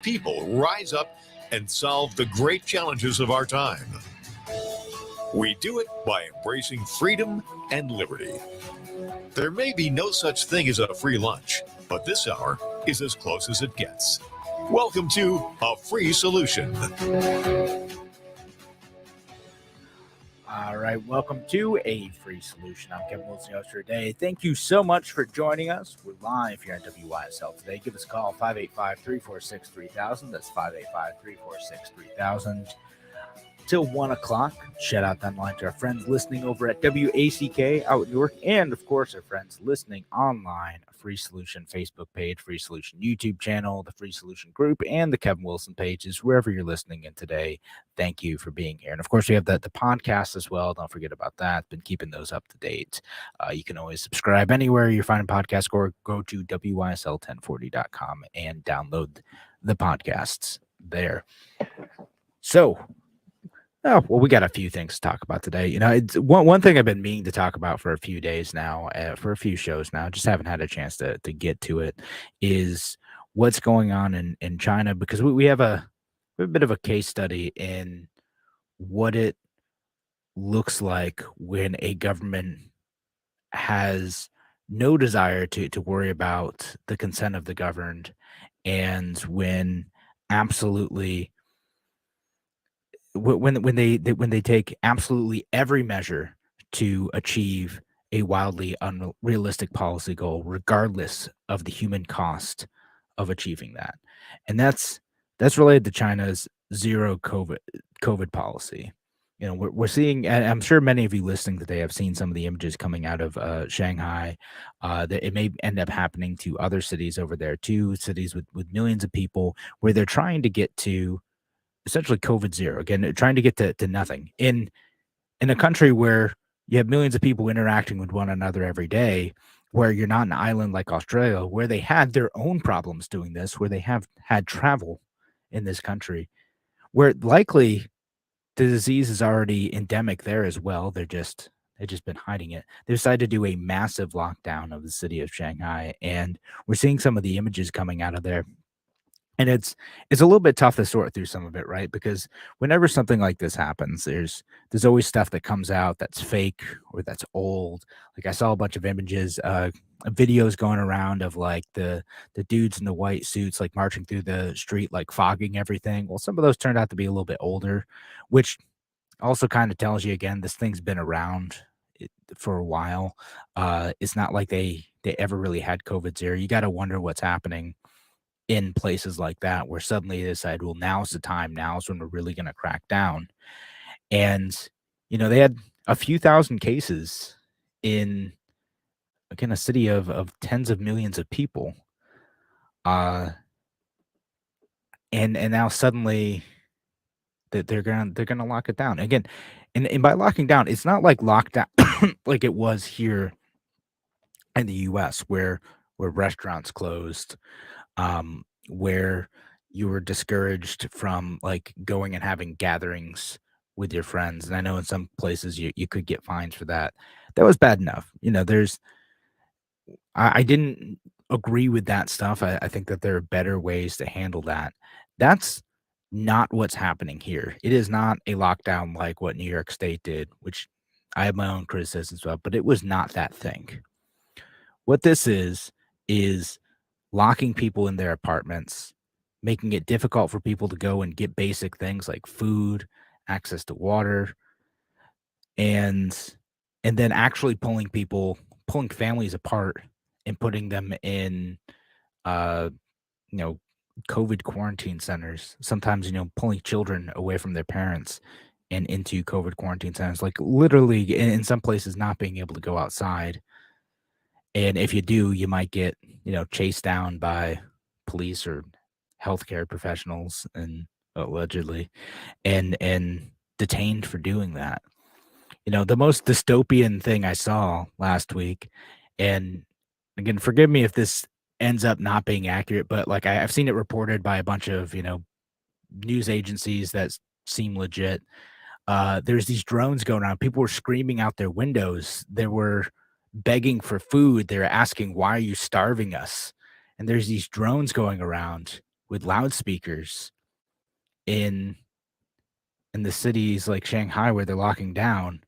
people rise up and solve the great challenges of our time. We do it by embracing freedom and liberty. There may be no such thing as a free lunch, but this hour is as close as it gets. Welcome to A Free Solution. All right, welcome to A Free Solution. I'm Kevin Wilson, your host for today. Thank you so much for joining us. We're live here on WYSL today. Give us a call, 585-346-3000. That's 585-346-3000. Till 1 o'clock. Shout out online to our friends listening over at WACK out in Newark, and of course our friends listening online. Free Solution Facebook page, Free Solution YouTube channel, the Free Solution group, and the Kevin Wilson pages, wherever you're listening in today. Thank you for being here. And of course, we have the podcast as well. Don't forget about that. Been keeping those up to date. You can always subscribe anywhere you're finding podcasts, or go to WYSL1040.com and download the podcasts there. So, oh, well, we got a few things to talk about today. You know, it's one thing I've been meaning to talk about for a few days now, for a few shows now, just haven't had a chance to get to it, is what's going on in China, because we have a bit of a case study in what it looks like when a government has no desire to worry about the consent of the governed, and when absolutely when they take absolutely every measure to achieve a wildly unrealistic policy goal, regardless of the human cost of achieving that. And that's related to China's zero COVID policy. You know, we're seeing, and I'm sure many of you listening today have seen some of the images coming out of Shanghai. That it may end up happening to other cities over there too, cities with millions of people, where they're trying to get to essentially COVID zero. Again, trying to get to nothing in a country where you have millions of people interacting with one another every day, where you're not an island like Australia, where they had their own problems doing this, where they have had travel in this country, where likely the disease is already endemic there as well. They've just been hiding it. They decided to do a massive lockdown of the city of Shanghai, and we're seeing some of the images coming out of there. And it's a little bit tough to sort through some of it, right? Because whenever something like this happens, there's always stuff that comes out that's fake or that's old. Like I saw a bunch of images, videos going around of like the dudes in the white suits like marching through the street, like fogging everything. Well, some of those turned out to be a little bit older, which also kind of tells you again, this thing's been around for a while. It's not like they ever really had COVID zero. You got to wonder what's happening in places like that, where suddenly they decide, well, now's the time. Now's when we're really going to crack down. And, you know, they had a few thousand cases in, again, a city of tens of millions of people. And now suddenly that they're gonna lock it down again. And by locking down, it's not like lockdown like it was here in the US, where restaurants closed, where you were discouraged from like going and having gatherings with your friends. And I know in some places you could get fines for that. That was bad enough. You know, I didn't agree with that stuff. I think that there are better ways to handle that. That's not what's happening here. It is not a lockdown like what New York State did, which I have my own criticisms of, but it was not that thing. What this is locking people in their apartments, making it difficult for people to go and get basic things like food, access to water, and then actually pulling families apart and putting them in you know, COVID quarantine centers. Sometimes, you know, pulling children away from their parents and into COVID quarantine centers, like literally in some places not being able to go outside. And if you do, you might get, you know, chased down by police or healthcare professionals, and allegedly, and detained for doing that. You know, the most dystopian thing I saw last week, and again, forgive me if this ends up not being accurate, but like I've seen it reported by a bunch of, you know, news agencies that seem legit. There's these drones going around. People were screaming out their windows. They were begging for food. They were asking, "Why are you starving us?" And there's these drones going around with loudspeakers in the cities like Shanghai where they're locking down,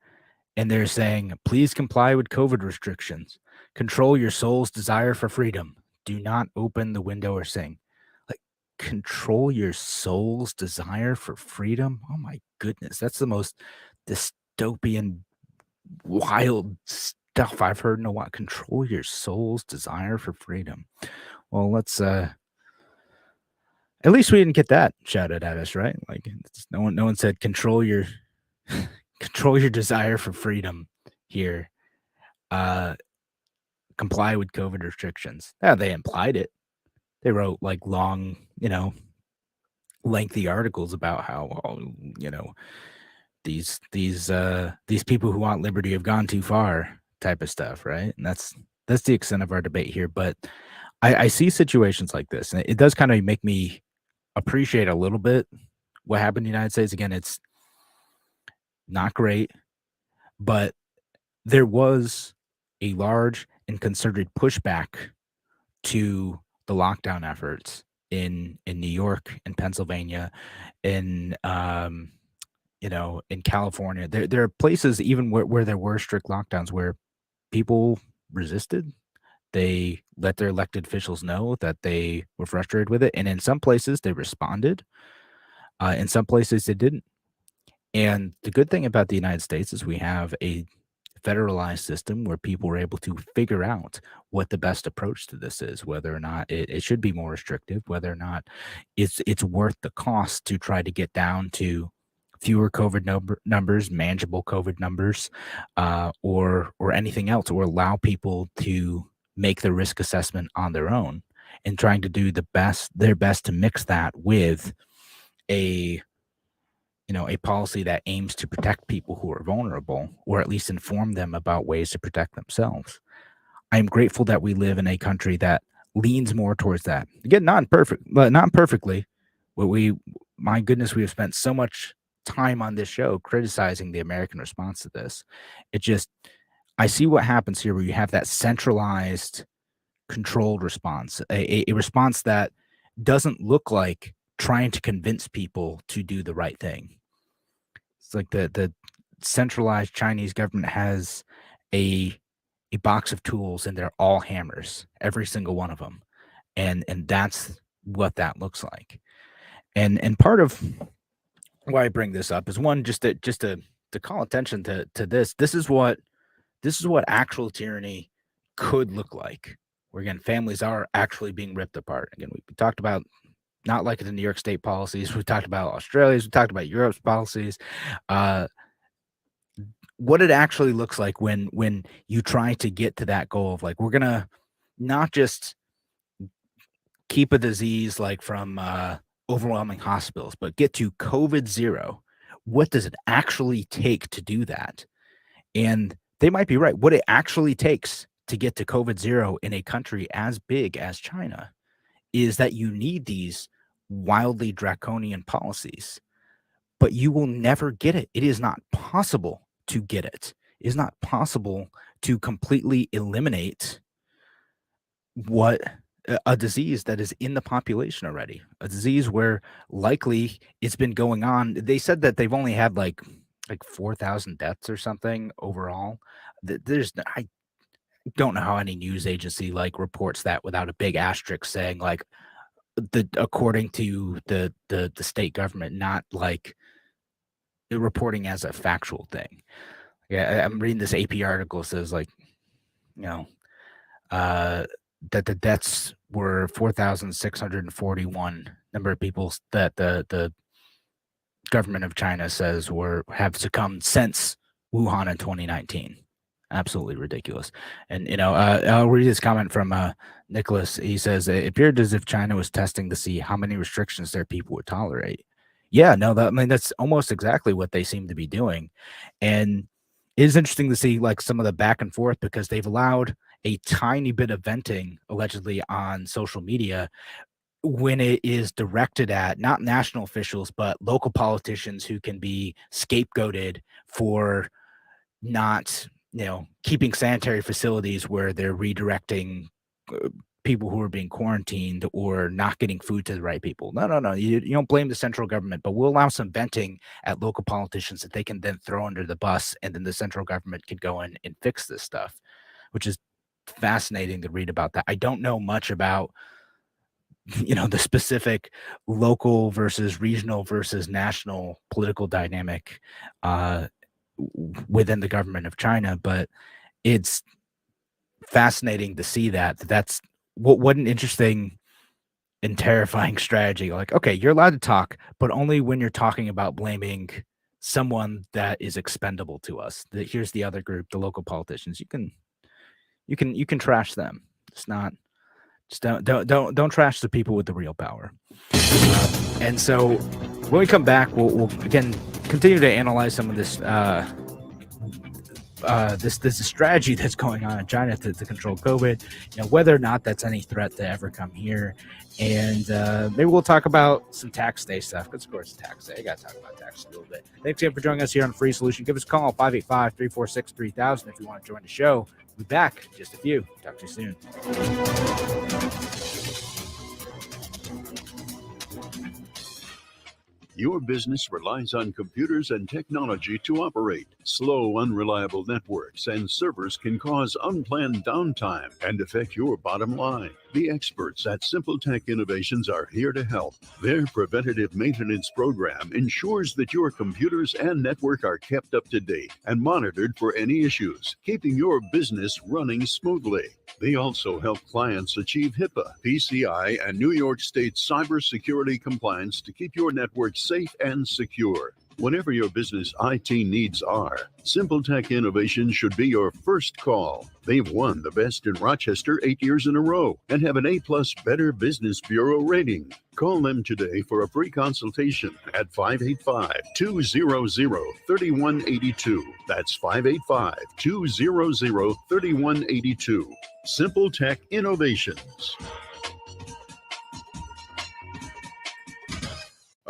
and they're saying, "Please comply with COVID restrictions. Control your soul's desire for freedom. Do not open the window or sing." Like, control your soul's desire for freedom? Oh my goodness, that's the most dystopian, wild stuff I've heard in a while. Control your soul's desire for freedom. Well, let's at least we didn't get that shouted at us, right? Like no one said control your control your desire for freedom here. Uh comply with COVID restrictions. Yeah, they implied it. They wrote like long, lengthy articles about how these people who want liberty have gone too far type of stuff, right? And that's the extent of our debate here. But I see situations like this, and it does kind of make me appreciate a little bit what happened in the United States. Again, it's not great, but there was a large and concerted pushback to the lockdown efforts in New York, in Pennsylvania, in in California. There are places even where there were strict lockdowns where people resisted. They let their elected officials know that they were frustrated with it, and in some places they responded. In some places they didn't. And the good thing about the United States is we have a federalized system where people were able to figure out what the best approach to this is, whether or not it should be more restrictive, whether or not it's worth the cost to try to get down to fewer COVID numbers, manageable COVID numbers, or anything else, or allow people to make the risk assessment on their own, and trying to do their best to mix that with a a policy that aims to protect people who are vulnerable, or at least inform them about ways to protect themselves. I am grateful that we live in a country that leans more towards that. Again, not perfectly. But my goodness, we have spent so much time on this show criticizing the American response to this. I see what happens here where you have that centralized, controlled response, a response that doesn't look like trying to convince people to do the right thing. It's like the centralized Chinese government has a box of tools, and they're all hammers, every single one of them, and that's what that looks like. And part of why I bring this up is one, just to call attention to this. This is what actual tyranny could look like. Where again, families are actually being ripped apart. Again, we talked about not like the New York State policies. We talked about Australia's. We talked about Europe's policies. What it actually looks like when you try to get to that goal of like, we're gonna not just keep a disease like from overwhelming hospitals, but get to COVID zero. What does it actually take to do that? And they might be right. What it actually takes to get to COVID zero in a country as big as China is that you need these wildly draconian policies, but you will never get it. It is not possible to get it. It is not possible to completely eliminate what a disease that is in the population already, a disease where likely it's been going on. They said that they've only had like 4,000 deaths or something overall. I don't know how any news agency like reports that without a big asterisk saying like according to the state government, not like reporting as a factual thing. Yeah, I'm reading this AP article says like, that the deaths were 4,641 number of people that the government of China says have succumbed since Wuhan in 2019. Absolutely ridiculous. And I'll read this comment from Nicholas. He says it appeared as if China was testing to see how many restrictions their people would tolerate. Yeah, no, that's almost exactly what they seem to be doing. And it is interesting to see like some of the back and forth because they've allowed a tiny bit of venting allegedly on social media when it is directed at not national officials, but local politicians who can be scapegoated for not, keeping sanitary facilities where they're redirecting people who are being quarantined or not getting food to the right people. No. You don't blame the central government, but we'll allow some venting at local politicians that they can then throw under the bus, and then the central government can go in and fix this stuff, which is fascinating to read about that. I don't know much about the specific local versus regional versus national political dynamic within the government of China, but it's fascinating to see that's what an interesting and terrifying strategy. Like, okay, you're allowed to talk, but only when you're talking about blaming someone that is expendable to us. Here's the other group, the local politicians. You can trash them. It's not just don't trash the people with the real power. And so when we come back, we'll again continue to analyze some of this this strategy that's going on in China to control COVID, whether or not that's any threat to ever come here. And maybe we'll talk about some tax day stuff, because of course it's tax day. I got to talk about tax a little bit. Thanks again for joining us here on Free Solution. Give us a call, 585-346-3000 if you want to join the show. We'll be back in just a few. Talk to you soon. Your business relies on computers and technology to operate. Slow, unreliable networks and servers can cause unplanned downtime and affect your bottom line. The experts at SimpleTech Innovations are here to help. Their preventative maintenance program ensures that your computers and network are kept up to date and monitored for any issues, keeping your business running smoothly. They also help clients achieve HIPAA, PCI, and New York State cybersecurity compliance to keep your network safe and secure. Whatever your business IT needs are, SimpleTech Innovations should be your first call. They've won the Best in Rochester 8 years in a row and have an A+ Better Business Bureau rating. Call them today for a free consultation at 585-200-3182. That's 585-200-3182. SimpleTech Innovations.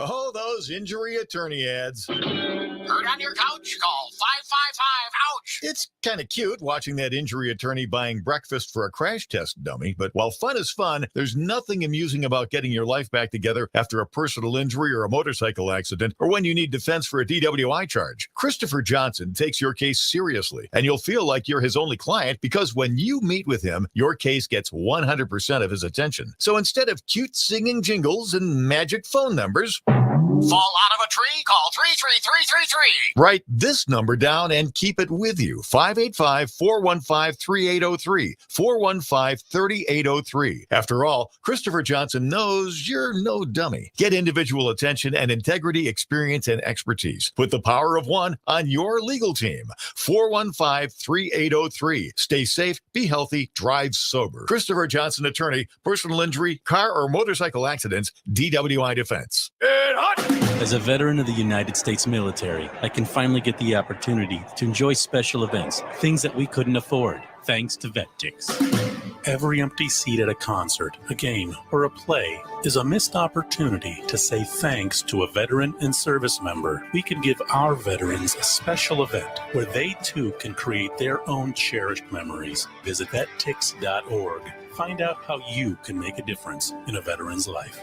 Oh, those injury attorney ads. Hurt on your couch? Call 555-OUCH. It's kind of cute watching that injury attorney buying breakfast for a crash test dummy, but while fun is fun, there's nothing amusing about getting your life back together after a personal injury or a motorcycle accident, or when you need defense for a DWI charge. Christopher Johnson takes your case seriously, and you'll feel like you're his only client because when you meet with him, your case gets 100% of his attention. So instead of cute singing jingles and magic phone numbers, Fall out of a tree? Call 33333. write this number down and keep it with you. 585-415-3803. 415-3803. After all, Christopher Johnson knows you're no dummy. Get individual attention and integrity, experience, and expertise. Put the power of one on your legal team. 415-3803. Stay safe, be healthy, drive sober. Christopher Johnson Attorney, personal injury, car or motorcycle accidents, DWI defense. As a veteran of the United States military, I can finally get the opportunity to enjoy special events, things that we couldn't afford, thanks to VetTix. Every empty seat at a concert, a game, or a play is a missed opportunity to say thanks to a veteran and service member. We could give our veterans a special event where they too can create their own cherished memories. Visit vettix.org. Find out how you can make a difference in a veteran's life.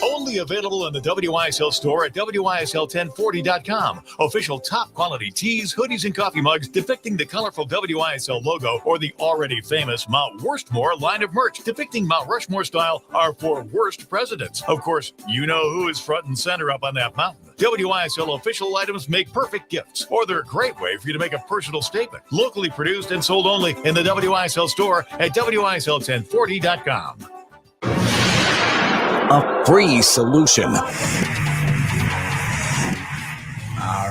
Only available in the WISL store at WISL1040.com. Official top quality tees, hoodies, and coffee mugs depicting the colorful WISL logo or the already famous Mount Worstmore line of merch depicting Mount Rushmore style are for worst presidents. Of course, you know who is front and center up on that mountain. WISL official items make perfect gifts, or they're a great way for you to make a personal statement. Locally produced and sold only in the WISL store at WISL1040.com. A free solution. All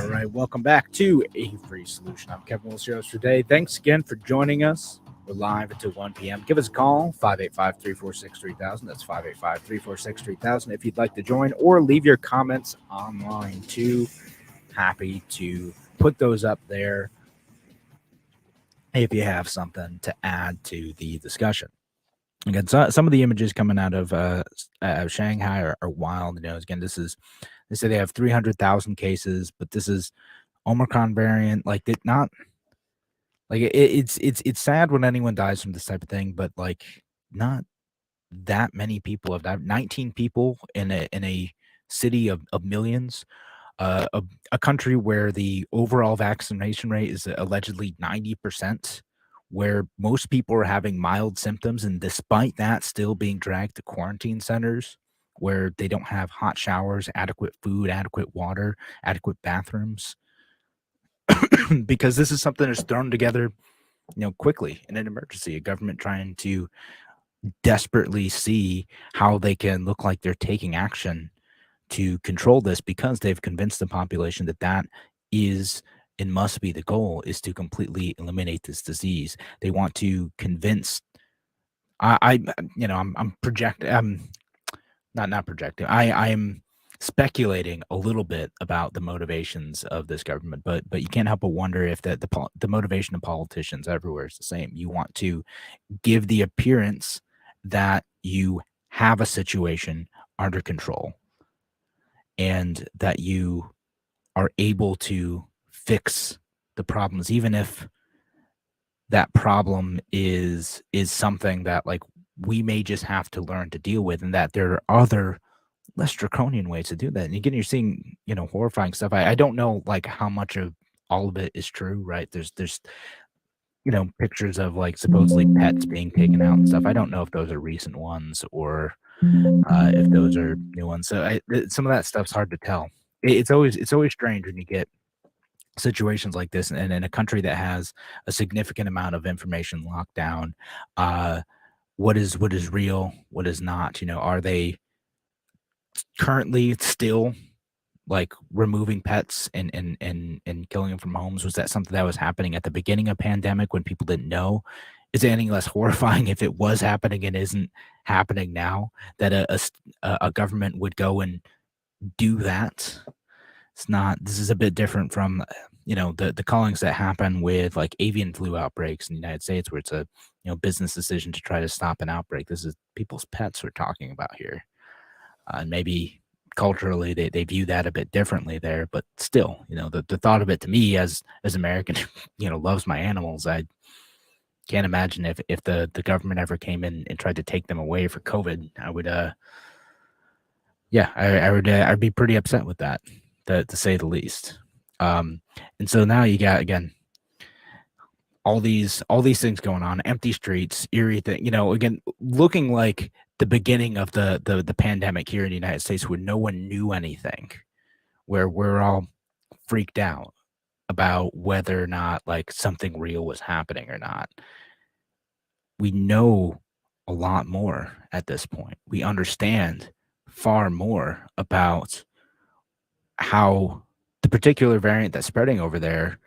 right, welcome back to A Free Solution. I'm Kevin Willis, your host for today. Thanks again for joining us. We're live until 1 p.m. Give us a call, 585-346-3000. That's 585-346-3000 if you'd like to join, or leave your comments online too. Happy to put those up there if you have something to add to the discussion. Again, some of the images coming out of Shanghai are wild. Again, they say they have 300,000 cases, but this is Omicron variant. Like, Like it's sad when anyone dies from this type of thing, but like not that many people have died. 19 people in a city of millions, a country where the overall vaccination rate is allegedly 90%, where most people are having mild symptoms, and despite that, still being dragged to quarantine centers where they don't have hot showers, adequate food, adequate water, adequate bathrooms, because this is something that's thrown together, quickly in an emergency. A government trying to desperately see how they can look like they're taking action to control this, because they've convinced the population that that is and must be the goal, is to completely eliminate this disease. They want to convince. I'm projecting. I'm not projecting. I am speculating a little bit about the motivations of this government, but you can't help but wonder if the motivation of politicians everywhere is the same. You want to give the appearance that you have a situation under control and that you are able to fix the problems, even if that problem is something that like we may just have to learn to deal with, and that there are other less draconian ways to do that. And again, you're seeing, horrifying stuff. I don't know like how much of all of it is true, right? There's pictures of like supposedly pets being taken out and stuff. I don't know if those are recent ones or if those are new ones. So some of that stuff's hard to tell. It's always strange when you get situations like this, and in a country that has a significant amount of information locked down. What is real, what is not? Are they currently still like removing pets and killing them from homes? Was that something that was happening at the beginning of pandemic when people didn't know? Is it any less horrifying if it was happening and isn't happening now, that a government would go and do that? It's not. This is a bit different from the callings that happen with like avian flu outbreaks in the United States, where it's a business decision to try to stop an outbreak. This is people's pets we're talking about here, and maybe culturally they view that a bit differently there, but still, the thought of it, to me as American, loves my animals, I can't imagine if the government ever came in and tried to take them away for COVID. I would I'd be pretty upset with that, to say the least. And so now you got, again, all these things going on, empty streets, eerie thing, again, looking like the beginning of the pandemic here in the United States, where no one knew anything, where we're all freaked out about whether or not like something real was happening or not. We know a lot more at this point. We understand far more about how the particular variant that's spreading over there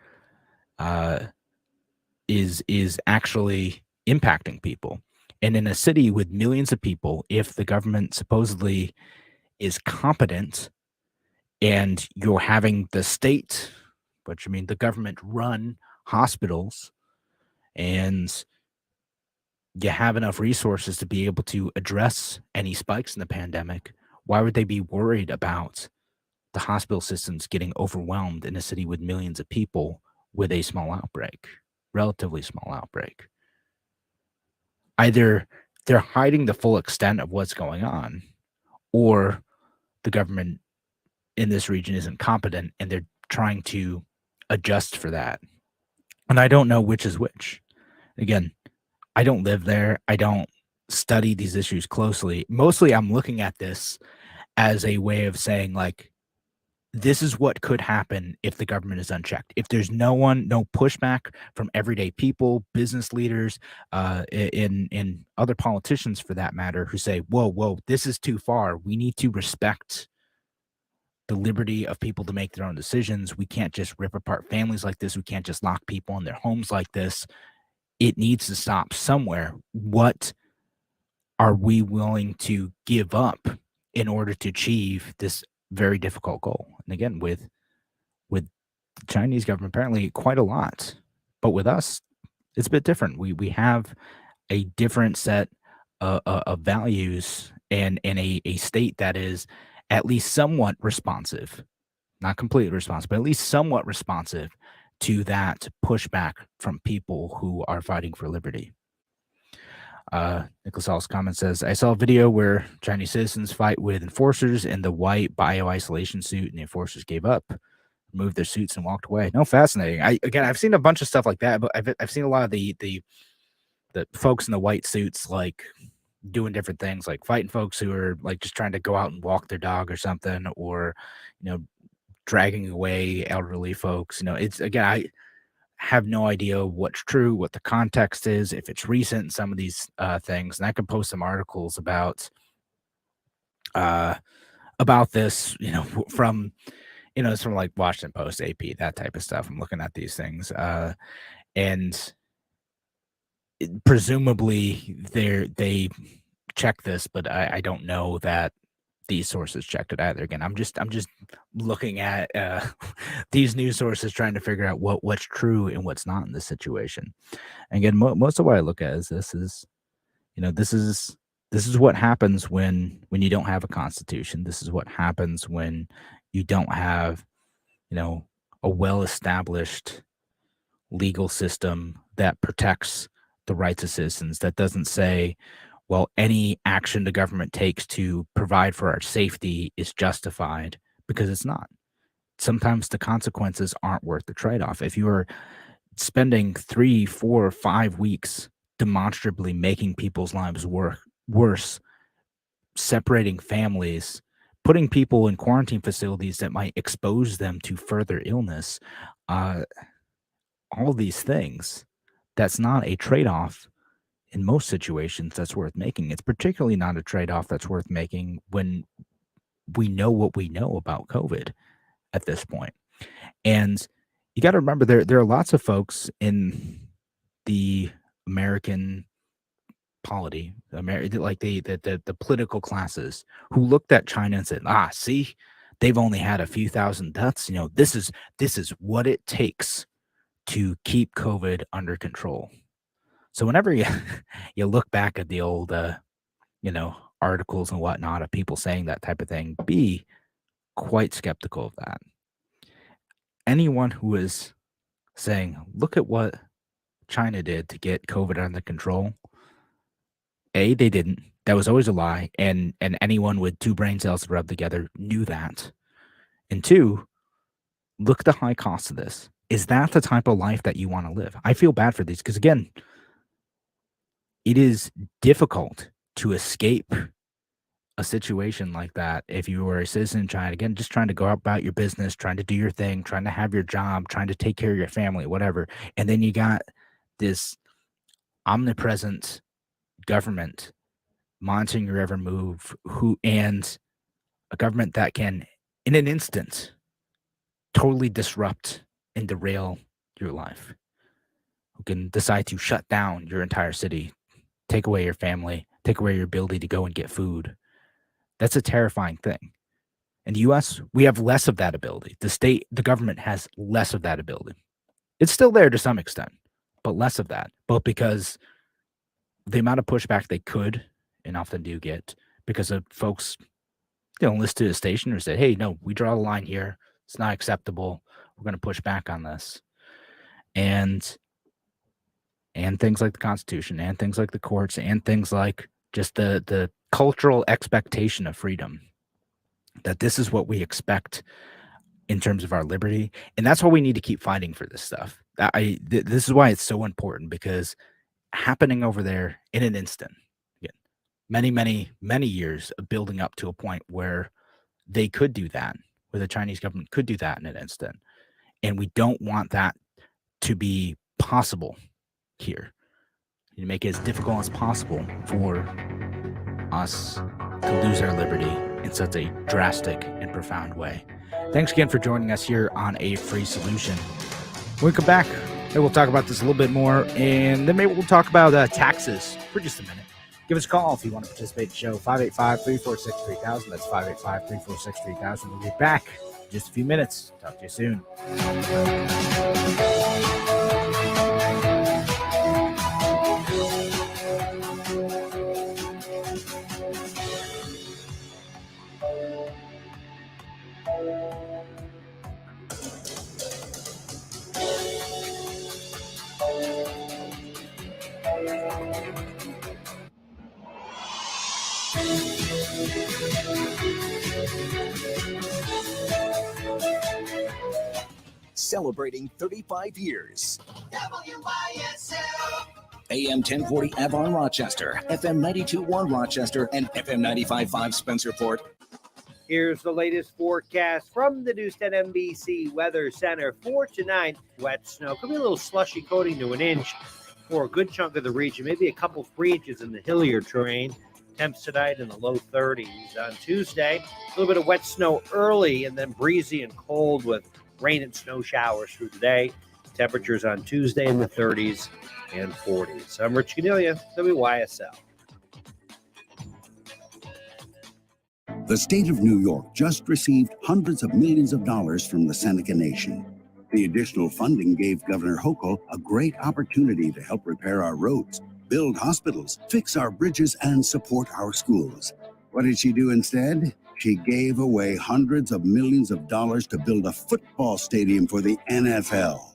is actually impacting people. And in a city with millions of people, if the government supposedly is competent and you're having the state, which I mean the government run hospitals, and you have enough resources to be able to address any spikes in the pandemic, why would they be worried about the hospital systems getting overwhelmed in a city with millions of people with a small outbreak, relatively small outbreak? Either they're hiding the full extent of what's going on, or the government in this region isn't competent and they're trying to adjust for that. And I don't know which is which. Again, I don't live there. I don't study these issues closely. Mostly I'm looking at this as a way of saying, like, this is what could happen if the government is unchecked. If there's no pushback from everyday people, business leaders, in other politicians for that matter, who say, whoa, this is too far. We need to respect the liberty of people to make their own decisions. We can't just rip apart families like this. We can't just lock people in their homes like this. It needs to stop somewhere. What are we willing to give up in order to achieve this very difficult goal? And again, with the Chinese government, apparently quite a lot, but with us, it's a bit different. We have a different set of values and a state that is at least somewhat responsive, not completely responsive, but at least somewhat responsive to that pushback from people who are fighting for liberty. Nicholas Hall's comment says, I saw a video where Chinese citizens fight with enforcers in the white bio-isolation suit, and the enforcers gave up, removed their suits, and walked away. No, fascinating. I've seen a bunch of stuff like that, but I've seen a lot of the folks in the white suits like doing different things, like fighting folks who are like just trying to go out and walk their dog or something, or dragging away elderly folks. It's, again, I have no idea what's true, what the context is, if it's recent, some of these things, and I can post some articles about this, from it's from like Washington Post, AP, that type of stuff. I'm looking at these things, and presumably they check this, but I don't know that these sources checked it either. Again, I'm just looking at these news sources, trying to figure out what's true and what's not in this situation. And again, most of what I look at is this is what happens when you don't have a constitution. This is what happens when you don't have a well-established legal system that protects the rights of citizens, that doesn't say, well, any action the government takes to provide for our safety is justified, because it's not. Sometimes the consequences aren't worth the trade-off. If you are spending 3, 4, 5 weeks demonstrably making people's lives worse, separating families, putting people in quarantine facilities that might expose them to further illness, all these things, that's not a trade-off in most situations that's worth making. It's particularly not a trade-off that's worth making when we know what we know about COVID at this point. And you got to remember, there are lots of folks in the American polity, like the political classes, who looked at China and said, see, they've only had a few thousand deaths. This is what it takes to keep COVID under control. So whenever you look back at the old, articles and whatnot of people saying that type of thing, be quite skeptical of that. Anyone who is saying, look at what China did to get COVID under control, A, they didn't. That was always a lie. And anyone with 2 brain cells rubbed together knew that. And 2, look at the high cost of this. Is that the type of life that you want to live? I feel bad for these, because again, it is difficult to escape a situation like that if you were a citizen in China, again, just trying to go about your business, trying to do your thing, trying to have your job, trying to take care of your family, whatever. And then you got this omnipresent government monitoring your every move, and a government that can, in an instant, totally disrupt and derail your life, who can decide to shut down your entire city, take away your family, take away your ability to go and get food. That's a terrifying thing. In the U.S., we have less of that ability. The government has less of that ability. It's still there to some extent, but less of that. Both because the amount of pushback they could and often do get, because of folks, list to the station or say, hey, no, we draw the line here. It's not acceptable. We're going to push back on this. And things like the Constitution, and things like the courts, and things like just the cultural expectation of freedom, that this is what we expect in terms of our liberty. And that's why we need to keep fighting for this stuff. This is why it's so important, because happening over there in an instant, again, many, many, many years of building up to a point where they could do that, where the Chinese government could do that in an instant. And we don't want that to be possible here. You make it as difficult as possible for us to lose our liberty in such a drastic and profound way. Thanks again for joining us here on A Free Solution. When we come back, maybe we'll talk about this a little bit more, and then maybe we'll talk about taxes for just a minute. Give us a call if you want to participate in the show, 585-346-3000. That's 585-346-3000. We'll be back in just a few minutes. Talk to you soon. Celebrating 35 years. WYSL. AM 1040 Avon Rochester, FM 92.1 Rochester, and FM 95.5 Spencerport. Here's the latest forecast from the Newstead NBC Weather Center for tonight. Wet snow, could be a little slushy coating to an inch for a good chunk of the region, maybe a couple 3 inches in the hillier terrain. Temps tonight in the low 30s. On Tuesday, a little bit of wet snow early and then breezy and cold with rain and snow showers through the day. Temperatures on Tuesday in the 30s and 40s. I'm Rich Cornelia, WYSL. The state of New York just received hundreds of millions of dollars from the Seneca Nation. The additional funding gave Governor Hochul a great opportunity to help repair our roads, build hospitals, fix our bridges, and support our schools. What did she do instead? She gave away hundreds of millions of dollars to build a football stadium for the NFL.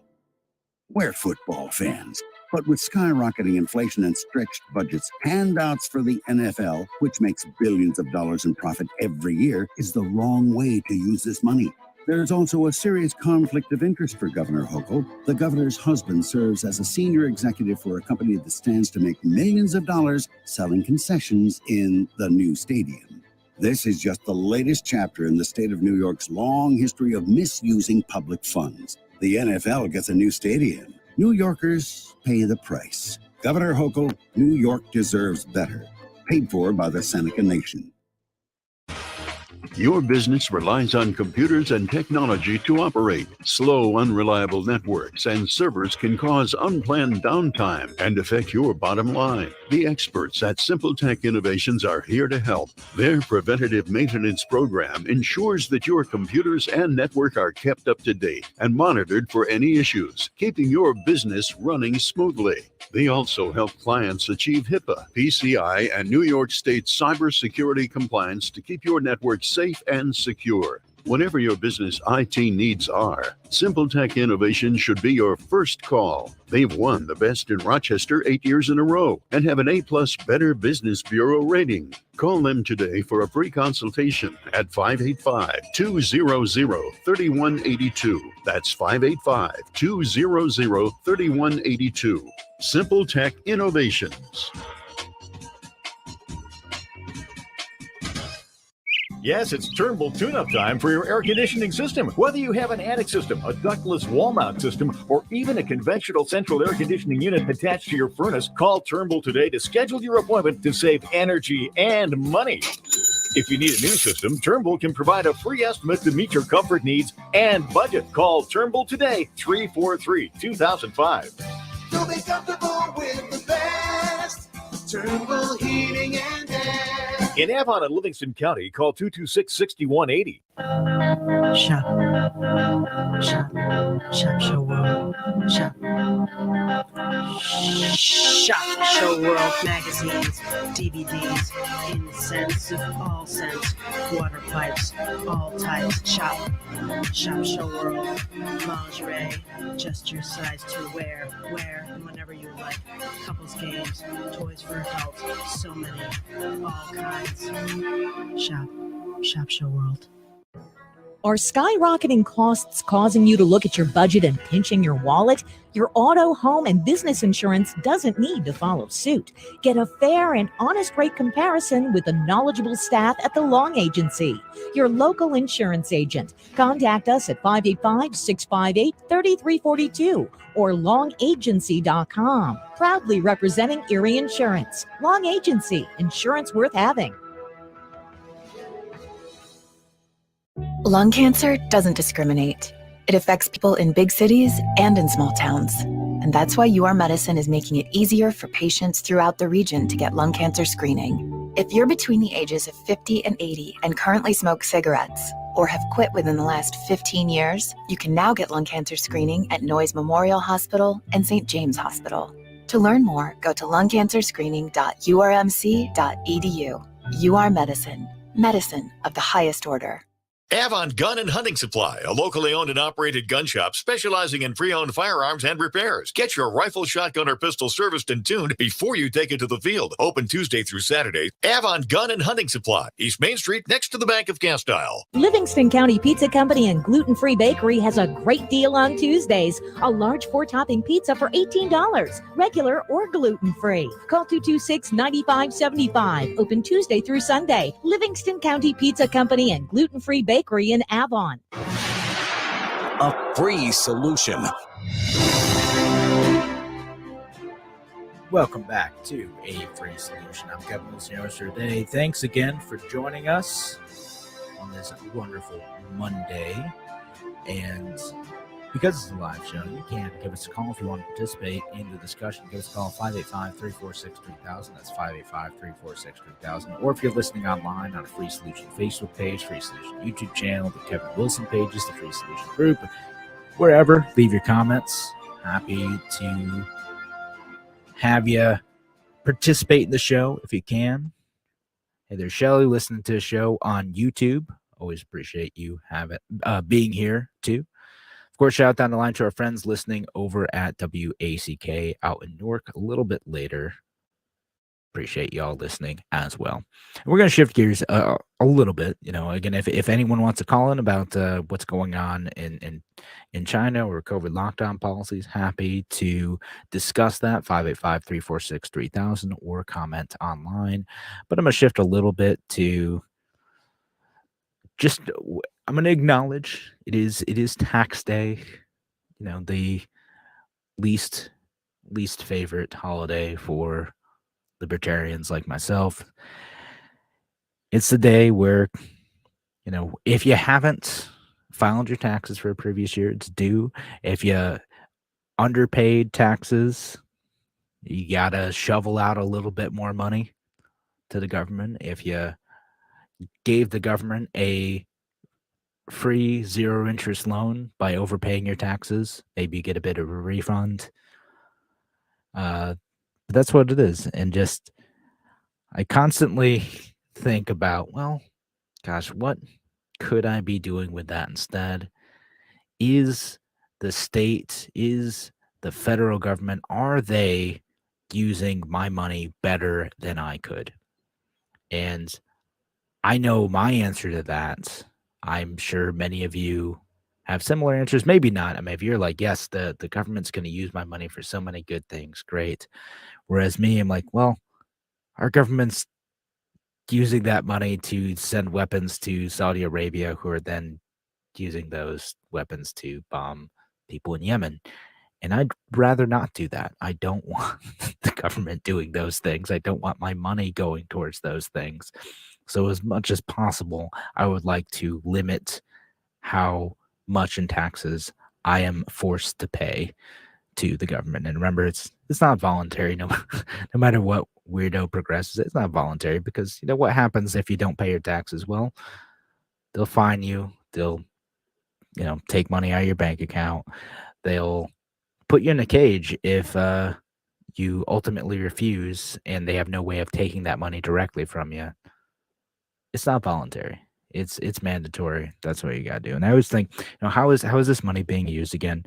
We're football fans, but with skyrocketing inflation and stretched budgets, handouts for the NFL, which makes billions of dollars in profit every year, is the wrong way to use this money. There's also a serious conflict of interest for Governor Hochul. The governor's husband serves as a senior executive for a company that stands to make millions of dollars selling concessions in the new stadium. This is just the latest chapter in the state of New York's long history of misusing public funds. The NFL gets a new stadium. New Yorkers pay the price. Governor Hochul, New York deserves better. Paid for by the Seneca Nation. Your business relies on computers and technology to operate. Slow, unreliable networks and servers can cause unplanned downtime and affect your bottom line. The experts at Simple Tech Innovations are here to help. Their preventative maintenance program ensures that your computers and network are kept up to date and monitored for any issues, keeping your business running smoothly. They also help clients achieve HIPAA, PCI, and New York State cybersecurity compliance to keep your network safe and secure. Whatever your business IT needs are, Simple Tech Innovation should be your first call. They've won the best in Rochester 8 years in a row and have an A+ Better Business Bureau rating. Call them today for a free consultation at 585-200-3182. That's 585-200-3182. Simple Tech Innovations. Yes, it's Turnbull tune-up time for your air conditioning system. Whether you have an attic system, a ductless wall mount system, or even a conventional central air conditioning unit attached to your furnace, call Turnbull today to schedule your appointment to save energy and money. If you need a new system, Turnbull can provide a free estimate to meet your comfort needs and budget. Call Turnbull today, 343-2005. You'll be comfortable with the best. Turnbull Heating and Air. In Avon and Livingston County, call 226-6180. Shop, show world, shop show world magazines, DVDs, incense of all scents, water pipes, all types, shop show world, lingerie, just your size to wear and whenever you like, couples games, toys for adults, so many, all kinds, shop show world. Are skyrocketing costs causing you to look at your budget and pinching your wallet? Your auto, home, and business insurance doesn't need to follow suit. Get a fair and honest rate comparison with the knowledgeable staff at the Long Agency, your local insurance agent. Contact us at 585-658-3342 or longagency.com. Proudly representing Erie Insurance. Long Agency, insurance worth having. Lung cancer doesn't discriminate. It affects people in big cities and in small towns. And that's why UR Medicine is making it easier for patients throughout the region to get lung cancer screening. If you're between the ages of 50 and 80 and currently smoke cigarettes or have quit within the last 15 years, you can now get lung cancer screening at Noyes Memorial Hospital and St. James Hospital. To learn more, go to lungcancerscreening.urmc.edu. UR Medicine, medicine of the highest order. Avon Gun and Hunting Supply, a locally owned and operated gun shop specializing in pre-owned firearms and repairs. Get your rifle, shotgun, or pistol serviced and tuned before you take it to the field. Open Tuesday through Saturday. Avon Gun and Hunting Supply, East Main Street, next to the Bank of Castile. Livingston County Pizza Company and Gluten Free Bakery has a great deal on Tuesdays. A large 4-topping pizza for $18, regular or gluten free. Call 226-9575. Open Tuesday through Sunday. Livingston County Pizza Company and Gluten Free Bakery in Avon. A free solution. Welcome back to A Free Solution. I'm Kevin Wilson, your host for today. Thanks again for joining us on this wonderful Monday. And because it's a live show, you can give us a call if you want to participate in the discussion. Give us a call 585-346-3000. That's 585-346-3000. Or if you're listening online on a Free Solution Facebook page, Free Solution YouTube channel, the Kevin Wilson pages, the Free Solution group, wherever, leave your comments. Happy to have you participate in the show if you can. Hey, there's Shelly listening to the show on YouTube. Always appreciate you being here too. Of course, shout out down the line to our friends listening over at WACK out in Newark a little bit later. Appreciate y'all listening as well. And we're going to shift gears a little bit. You know, again, if anyone wants to call in about what's going on in China or COVID lockdown policies, happy to discuss that. 585-346-3000 or comment online. But I'm going to shift a little bit to just, I'm going to acknowledge it is tax day, you know, the least favorite holiday for libertarians like myself. It's the day where, you know, if you haven't filed your taxes for a previous year, it's due. If you underpaid taxes, you got to shovel out a little bit more money to the government. If you gave the government a free 0 interest loan by overpaying your taxes, maybe you get a bit of a refund. But that's what it is. And just, I constantly think about, well, gosh, what could I be doing with that instead? Is the state, is the federal government, are they using my money better than I could? And I know my answer to that. I'm sure many of you have similar answers. Maybe not. I mean, if you're like, yes, the government's going to use my money for so many good things, great. Whereas me, I'm like, well, our government's using that money to send weapons to Saudi Arabia, who are then using those weapons to bomb people in Yemen. And I'd rather not do that. I don't want the government doing those things. I don't want my money going towards those things. So as much as possible, I would like to limit how much in taxes I am forced to pay to the government. And remember, it's not voluntary. No matter what weirdo progresses, it's not voluntary, because you know what happens if you don't pay your taxes? Well, they'll fine you. They'll, you know, take money out of your bank account. They'll put you in a cage if you ultimately refuse, and they have no way of taking that money directly from you. It's not voluntary. It's mandatory. That's what you gotta do. And I always think, you know, how is this money being used again?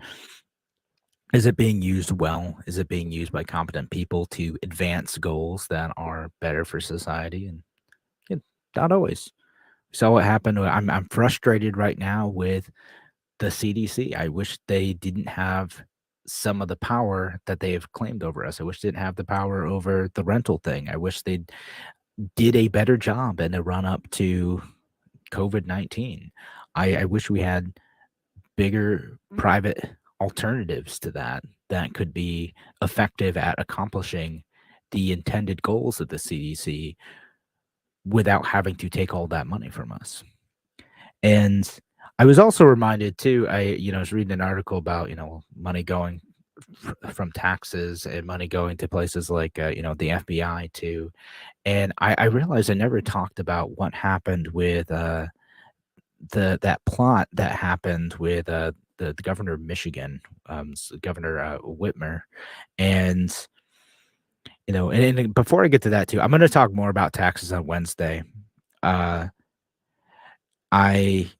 Is it being used well? Is it being used by competent people to advance goals that are better for society? And yeah, not always. We saw what happened. I'm frustrated right now with the CDC. I wish they didn't have some of the power that they have claimed over us. I wish they didn't have the power over the rental thing. I wish they did a better job in the run up to COVID-19. I wish we had bigger private alternatives to that could be effective at accomplishing the intended goals of the CDC without having to take all that money from us. And I was also reminded too, I was reading an article about, money going from taxes and money going to places like, the FBI too. And I realized I never talked about what happened with that plot that happened with the governor of Michigan, Governor Whitmer. And, and before I get to that too, I'm going to talk more about taxes on Wednesday. I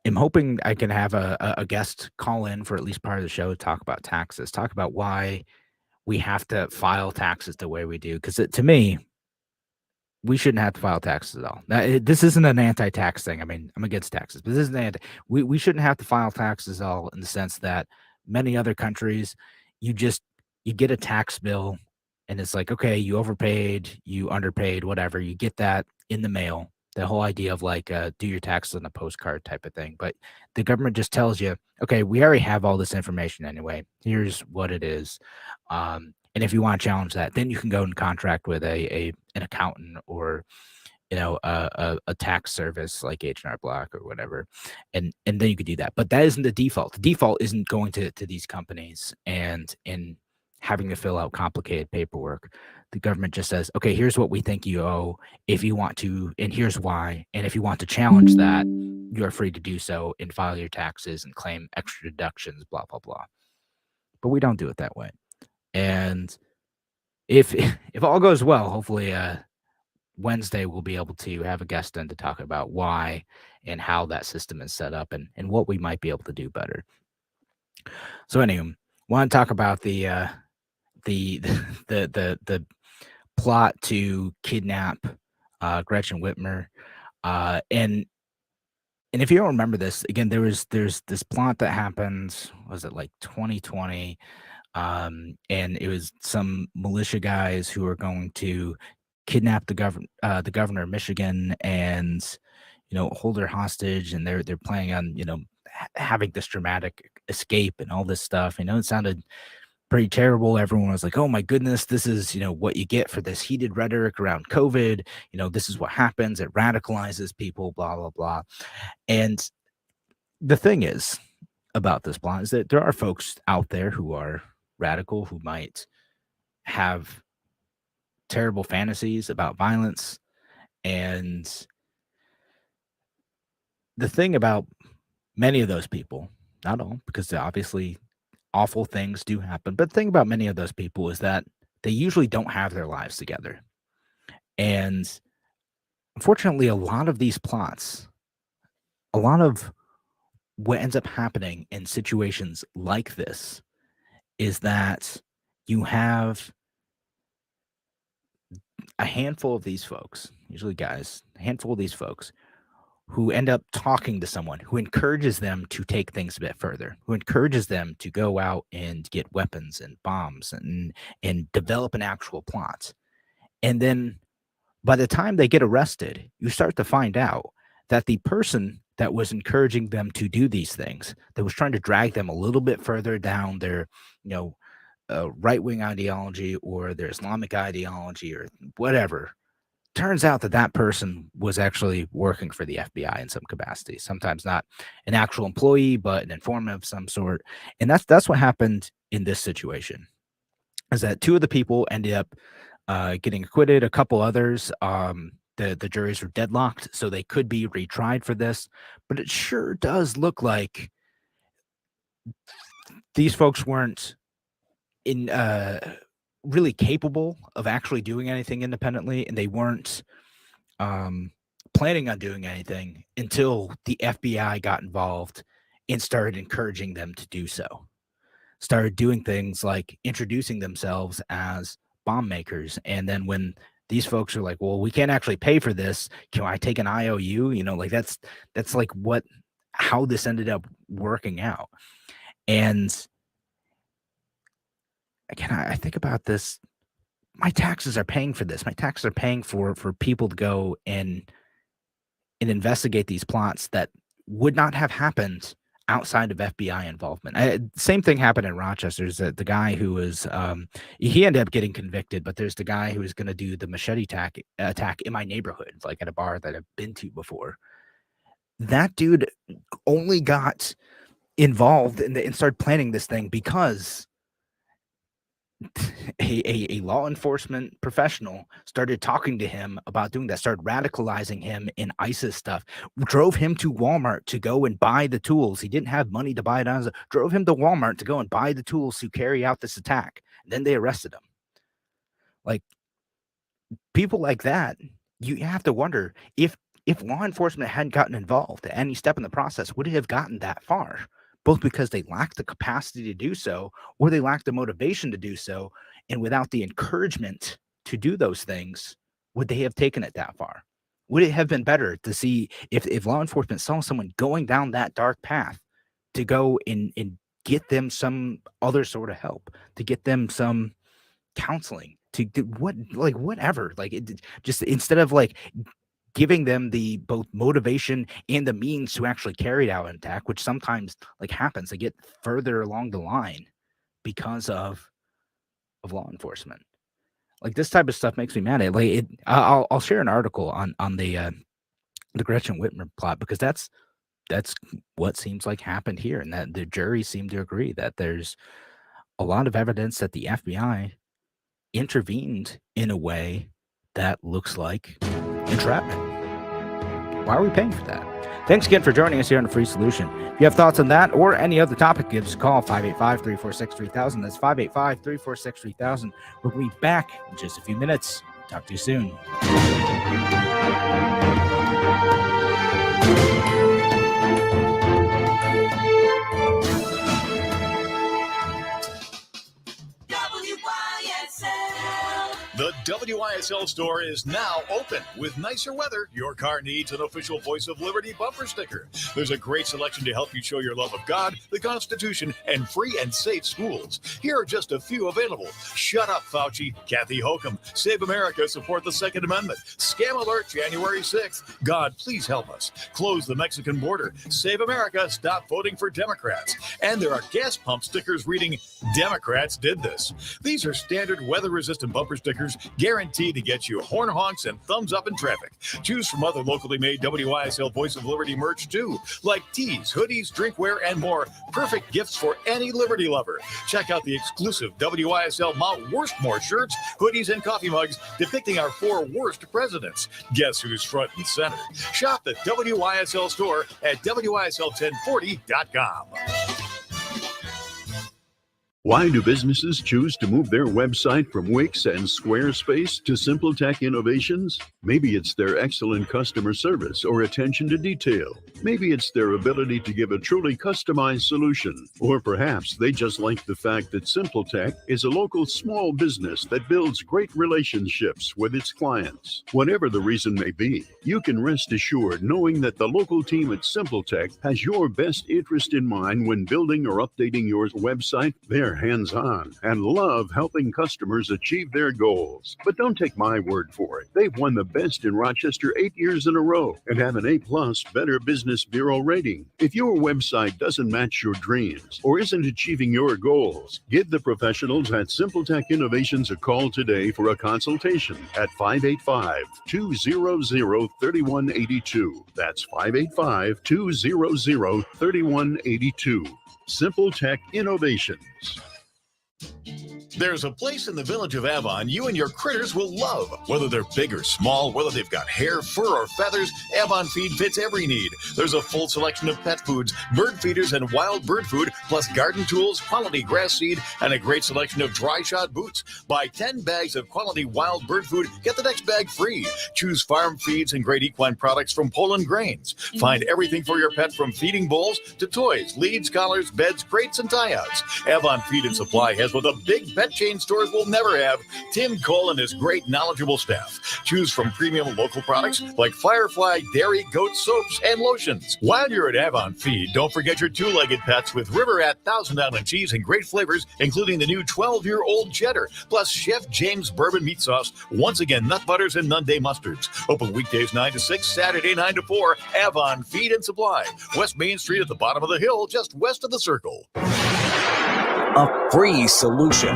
am hoping I can have a guest call in for at least part of the show to talk about taxes, talk about why we have to file taxes the way we do. Because to me, we shouldn't have to file taxes at all. Now, this isn't an anti-tax thing. I mean, I'm against taxes, but this isn't we shouldn't have to file taxes at all, in the sense that many other countries, you get a tax bill and it's like, okay, you overpaid, you underpaid, whatever. You get that in the mail. The whole idea of like do your taxes on a postcard type of thing. But the government just tells you, okay, we already have all this information anyway. Here's what it is. And if you want to challenge that, then you can go and contract with an accountant, or a tax service like H&R Block or whatever, and then you could do that. But that isn't the default. The default isn't going to these companies and having to fill out complicated paperwork. The government just says, okay, here's what we think you owe if you want to, and here's why. And if you want to challenge that, you are free to do so and file your taxes and claim extra deductions, blah, blah, blah. But we don't do it that way. And if all goes well, hopefully Wednesday we'll be able to have a guest in to talk about why and how that system is set up, and what we might be able to do better. So anyway, want to talk about the plot to kidnap Gretchen Whitmer, and if you don't remember this, again, there's this plot that happened, was it like 2020, and it was some militia guys who were going to kidnap the governor of Michigan and hold her hostage, and they're planning on having this dramatic escape and all this stuff. It sounded pretty terrible. Everyone was like, oh my goodness, this is what you get for this heated rhetoric around COVID. This is what happens. It radicalizes people, blah blah blah. And the thing is about this plot is that there are folks out there who are radical, who might have terrible fantasies about violence. And the thing about many of those people, not all, because obviously awful things do happen, but the thing about many of those people is that they usually don't have their lives together. And unfortunately, a lot of these plots, a lot of what ends up happening in situations like this is that you have a handful of these folks, usually guys, a handful of these folks who end up talking to someone who encourages them to take things a bit further, who encourages them to go out and get weapons and bombs and develop an actual plot. And then by the time they get arrested, you start to find out that the person that was encouraging them to do these things, that was trying to drag them a little bit further down their, right-wing ideology or their Islamic ideology or whatever, turns out that person was actually working for the FBI in some capacity, sometimes not an actual employee, but an informant of some sort. And that's what happened in this situation, is that two of the people ended up getting acquitted. A couple others, the juries were deadlocked, so they could be retried for this. But it sure does look like these folks weren't really capable of actually doing anything independently, and they weren't planning on doing anything until the FBI got involved and started encouraging them to do so. Started doing things like introducing themselves as bomb makers, and then when these folks are like, well, we can't actually pay for this, can I take an IOU? Like that's like how this ended up working out. And again, I think about this. My taxes are paying for this. My taxes are paying for people to go and investigate these plots that would not have happened outside of FBI involvement. Same thing happened in Rochester. There's the guy who was, he ended up getting convicted, but there's the guy who was going to do the machete attack in my neighborhood, like at a bar that I've been to before. That dude only got involved and started planning this thing because a law enforcement professional started talking to him about doing that, started radicalizing him in ISIS stuff, drove him to Walmart to go and buy the tools. He didn't have money to buy it on his own, drove him to Walmart to go and buy the tools to carry out this attack. And then they arrested him. Like, people like that, you have to wonder if if law enforcement hadn't gotten involved at any step in the process, would it have gotten that far? Both because they lacked the capacity to do so, or they lacked the motivation to do so. And without the encouragement to do those things, would they have taken it that far? Would it have been better to see if law enforcement saw someone going down that dark path to go and get them some other sort of help, to get them some counseling, to do whatever, just instead of giving them the both motivation and the means to actually carry out an attack, which sometimes happens, they get further along the line because of law enforcement. This type of stuff makes me mad. I'll share an article on the Gretchen Whitmer plot, because that's what seems like happened here, and that the jury seemed to agree that there's a lot of evidence that the FBI intervened in a way that looks like entrapment. Why are we paying for that? Thanks again for joining us here on The Free Solution. If you have thoughts on that or any other topic, give us a call, 585-346-3000. That's 585-346-3000. We'll be back in just a few minutes. Talk to you soon. The WYSL store is now open. With nicer weather, your car needs an official Voice of Liberty bumper sticker. There's a great selection to help you show your love of God, the Constitution, and free and safe schools. Here are just a few available. Shut Up, Fauci, Kathy Hochul, Save America, Support the Second Amendment, Scam Alert, January 6th, God, Please Help Us, Close the Mexican Border, Save America, Stop Voting for Democrats. And there are gas pump stickers reading, Democrats did this. These are standard weather-resistant bumper stickers guaranteed to get you horn honks and thumbs up in traffic. Choose from other locally made WYSL Voice of Liberty merch too, like tees, hoodies, drinkware, and more. Perfect gifts for any Liberty lover. Check out the exclusive WYSL Mount Worstmore shirts, hoodies, and coffee mugs depicting our 4 worst presidents. Guess who's front and center? Shop the WYSL store at WYSL1040.com. Why do businesses choose to move their website from Wix and Squarespace to SimpleTech Innovations? Maybe it's their excellent customer service or attention to detail. Maybe it's their ability to give a truly customized solution. Or perhaps they just like the fact that SimpleTech is a local small business that builds great relationships with its clients. Whatever the reason may be, you can rest assured knowing that the local team at SimpleTech has your best interest in mind when building or updating your website. They're hands-on and love helping customers achieve their goals. But don't take my word for it. They've won the best in Rochester 8 years in a row and have an A+ Better Business Bureau rating. If your website doesn't match your dreams or isn't achieving your goals, give the professionals at SimpleTech Innovations a call today for a consultation at 585-200-3182. That's 585-200-3182. SimpleTech Innovations. There's a place in the village of Avon you and your critters will love. Whether they're big or small, whether they've got hair, fur, or feathers, Avon Feed fits every need. There's a full selection of pet foods, bird feeders, and wild bird food, plus garden tools, quality grass seed, and a great selection of dry shod boots. Buy 10 bags of quality wild bird food, get the next bag free. Choose farm feeds and great equine products from Poland Grains. Find everything for your pet from feeding bowls to toys, leads, collars, beds, crates, and tie-outs. Avon Feed and Supply has what the big pet chain stores will never have: Tim Cole and his great knowledgeable staff. Choose from premium local products like Firefly, dairy, goat soaps, and lotions. While you're at Avon Feed, don't forget your 2-legged pets with River at Thousand Island cheese and great flavors, including the new 12-year-old cheddar, plus Chef James bourbon meat sauce, once again nut butters and Nunday mustards. Open weekdays 9 to 6, Saturday 9 to 4. Avon Feed and Supply, West Main Street at the bottom of the hill, just west of the Circle. A free solution.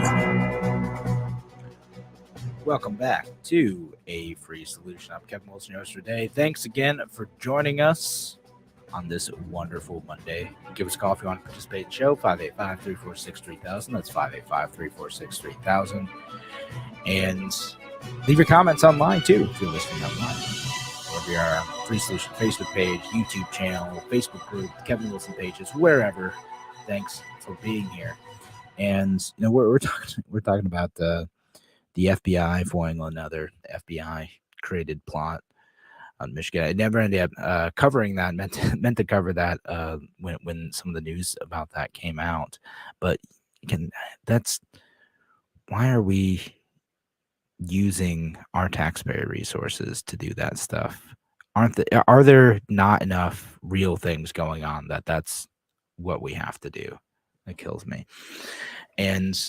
Welcome back to A Free Solution. I'm Kevin Wilson, your host today. Thanks again for joining us on this wonderful Monday. Give us a call if you want to participate in the show, 585-346-3000. That's 585-346-3000. And leave your comments online, too, if you're listening online. Wherever you are, Free Solution Facebook page, YouTube channel, Facebook group, Kevin Wilson pages, wherever. Thanks for being here. And you know, we're talking about the FBI foiling another FBI created plot. on Michigan. I never ended up covering that. Meant to cover that when some of the news about that came out. But again, that's why are we using our taxpayer resources to do that stuff? Are there not enough real things going on that's what we have to do? That kills me. And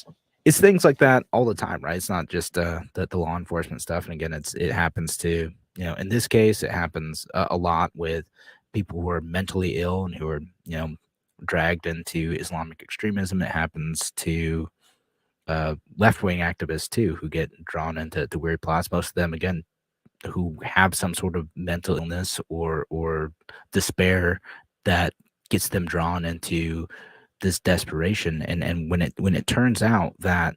it's things like that all the time, right? It's not just the law enforcement stuff. And again, it happens to, in this case, it happens a lot with people who are mentally ill and who are, dragged into Islamic extremism. It happens to left-wing activists too, who get drawn into weird plots. Most of them, again, who have some sort of mental illness or despair that gets them drawn into this desperation. And when it turns out that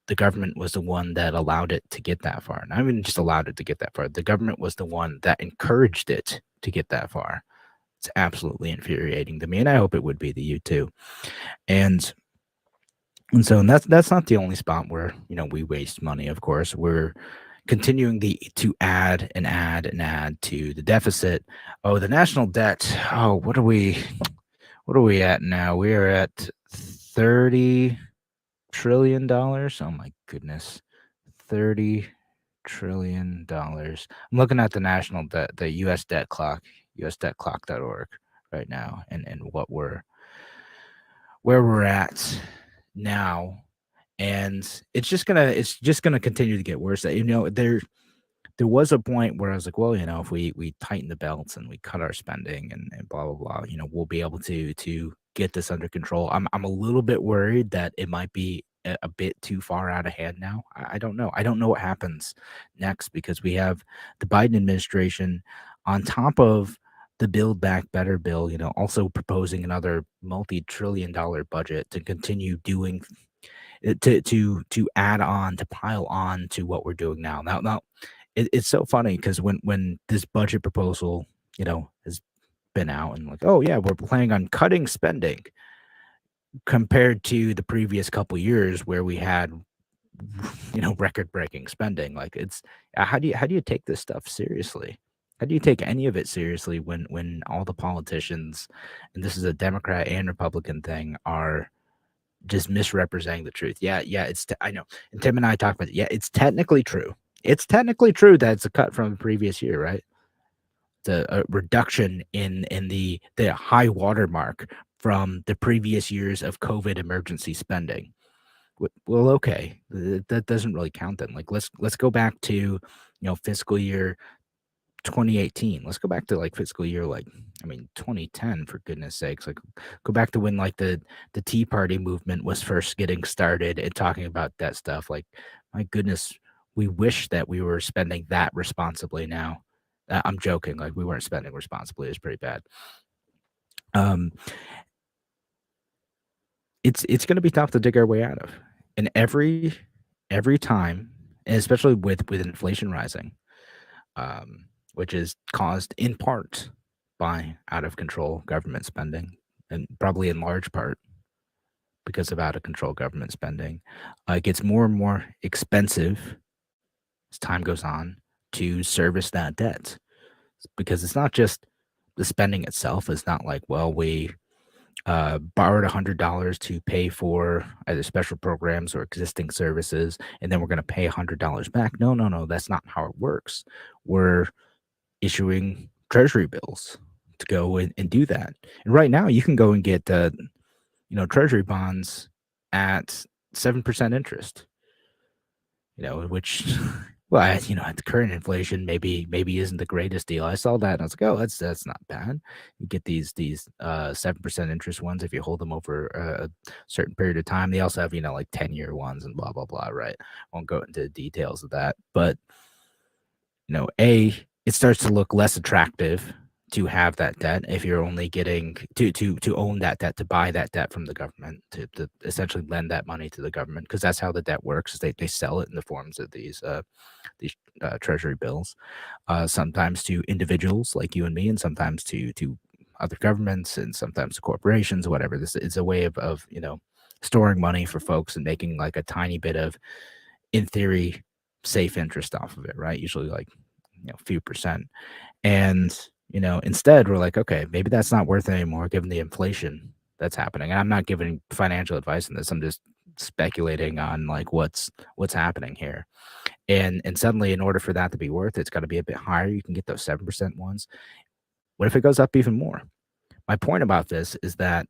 the government was the one that allowed it to get that far, not even just allowed it to get that far, the government was the one that encouraged it to get that far. It's absolutely infuriating to me, and I hope it would be to you too. And so that's not the only spot where we waste money. Of course, we're continuing to add and add and add to the deficit. Oh, the national debt. Oh, what are we at now? We are at $30 trillion. Oh my goodness, $30 trillion. I'm looking at the national debt, the U.S. debt clock, usdebtclock.org right now, and where we're at now. And it's just gonna continue to get worse. There was a point where I was like, well, if we tighten the belts and we cut our spending and blah blah blah, we'll be able to get this under control. I'm a little bit worried that it might be a bit too far out of hand now. I don't know. I don't know what happens next, because we have the Biden administration on top of the Build Back Better bill, also proposing another multi-trillion-dollar budget to continue doing to add on, to pile on to what we're doing now. Now it's so funny, because when this budget proposal, has been out and like, oh yeah, we're planning on cutting spending compared to the previous couple years where we had, record-breaking spending. Like, it's how do you take this stuff seriously? How do you take any of it seriously when all the politicians, and this is a Democrat and Republican thing, are just misrepresenting the truth? Yeah, I know. And Tim and I talked about it. Yeah, it's technically true. It's technically true that it's a cut from the previous year, right? A reduction in the high watermark from the previous years of COVID emergency spending. Well, okay, that doesn't really count then. Like, let's go back to fiscal year 2018. Let's go back to fiscal year 2010, for goodness sakes. Like, go back to when the Tea Party movement was first getting started and talking about that stuff. Like, my goodness, we wish that we were spending that responsibly now. I'm joking. Like, we weren't spending responsibly. It was pretty bad. It's going to be tough to dig our way out of, and every time, and especially with inflation rising, which is caused in part by out of control government spending, and probably in large part because of out of control government spending. It gets more and more expensive as time goes on to service that debt, because it's not just the spending itself. It's not like, well, we borrowed $100 to pay for either special programs or existing services, and then we're going to pay $100 back. No, that's not how it works. We're issuing treasury bills to go and do that. And right now, you can go and get treasury bonds at 7% interest. Which, well, at the current inflation, maybe isn't the greatest deal. I saw that and I was like, oh, that's not bad. You get these 7% interest ones if you hold them over a certain period of time. They also have 10-year ones and blah blah blah. Right? Won't go into the details of that, but it starts to look less attractive to have that debt if you're only getting to own that debt, to buy that debt from the government, to essentially lend that money to the government, because that's how the debt works. Is they sell it in the forms of these treasury bills, sometimes to individuals like you and me, and sometimes to other governments, and sometimes to corporations, whatever. This is a way of storing money for folks and making like a tiny bit of, in theory, safe interest off of it, right? Usually a few percent. And, instead we're like, okay, maybe that's not worth it anymore given the inflation that's happening. And I'm not giving financial advice on this. I'm just speculating on like what's happening here. And suddenly in order for that to be worth it, it's got to be a bit higher. You can get those 7% ones. What if it goes up even more? My point about this is that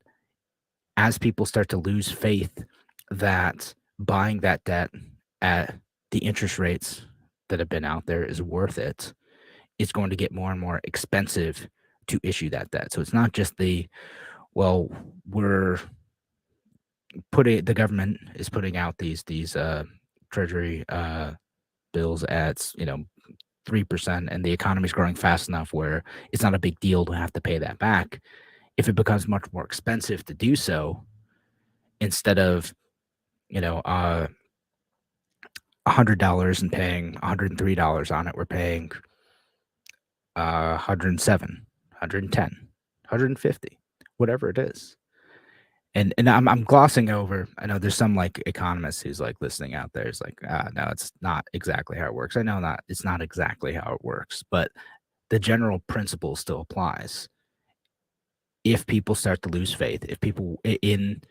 as people start to lose faith that buying that debt at the interest rates that have been out there is worth it, it's going to get more and more expensive to issue that debt. So it's not just the government is putting out these treasury bills at 3%, and the economy is growing fast enough where it's not a big deal to have to pay that back. If it becomes much more expensive to do so, instead of $100 and paying $103 on it, we're paying $107, $110, $150, whatever it is. And I'm glossing over. I know there's some like economists who's like listening out there. It's like, no, it's not exactly how it works. I know it's not exactly how it works, but the general principle still applies. If people start to lose faith, if people in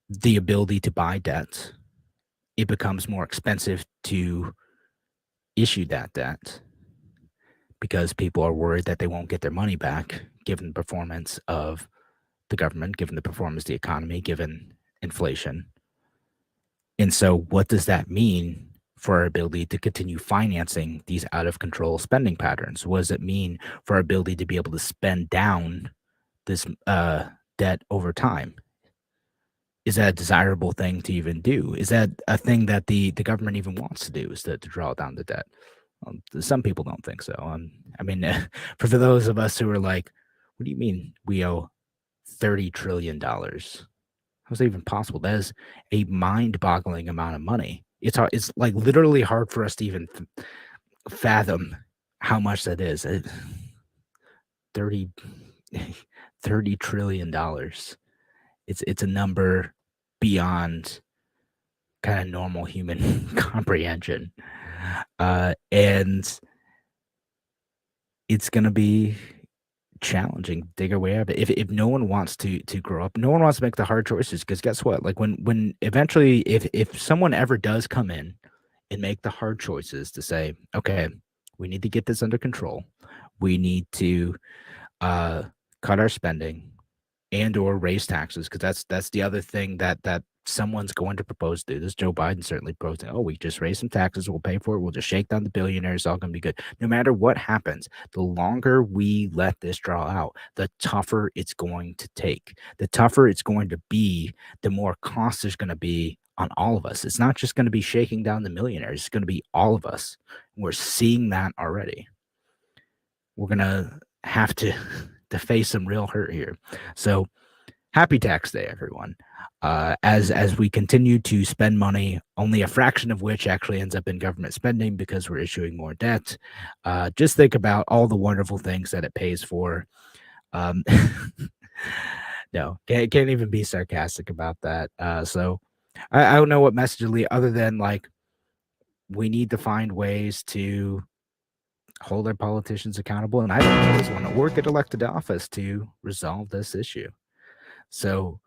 the ability to buy debt, it becomes more expensive to issue that debt because people are worried that they won't get their money back given the performance of the government, given the performance of the economy, given inflation. And so what does that mean for our ability to continue financing these out of control spending patterns? What does it mean for our ability to be able to spend down this debt over time? Is that a desirable thing to even do? Is that a thing that the government even wants to do, is to draw down the debt? Some people don't think so. For those of us who are like, what do you mean we owe $30 trillion? How is that even possible? That is a mind-boggling amount of money. It's like literally hard for us to even fathom how much that is. $30 trillion. It's a number beyond kind of normal human comprehension. And it's going to be challenging to dig our way out of it. If no one wants to grow up, no one wants to make the hard choices, because guess what? Like when eventually, if someone ever does come in and make the hard choices to say, okay, we need to get this under control. We need to cut our spending and or raise taxes, because that's the other thing that someone's going to propose to do. This Joe Biden certainly proposed, we just raise some taxes, we'll pay for it, we'll just shake down the billionaires, it's all going to be good. No matter what happens, the longer we let this draw out, the tougher it's going to take. The tougher it's going to be, the more cost there's going to be on all of us. It's not just going to be shaking down the millionaires, it's going to be all of us. We're seeing that already. We're going to have to face some real hurt here. So happy tax day, everyone. As we continue to spend money, only a fraction of which actually ends up in government spending because we're issuing more debt. Just think about all the wonderful things that it pays for. No, can't even be sarcastic about that. So I don't know what message to leave other than like, we need to find ways to hold our politicians accountable. And I don't always want to work at elected office to resolve this issue. So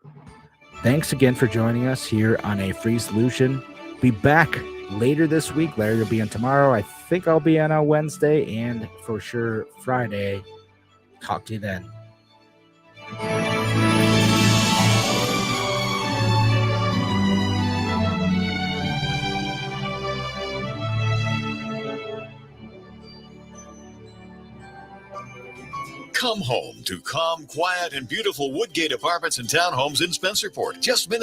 thanks again for joining us here on A Free Solution. Be back later this week. Larry will be on tomorrow. I think I'll be on Wednesday and for sure Friday. Talk to you then. Come home to calm, quiet, and beautiful Woodgate Apartments and Townhomes in Spencerport. Just minutes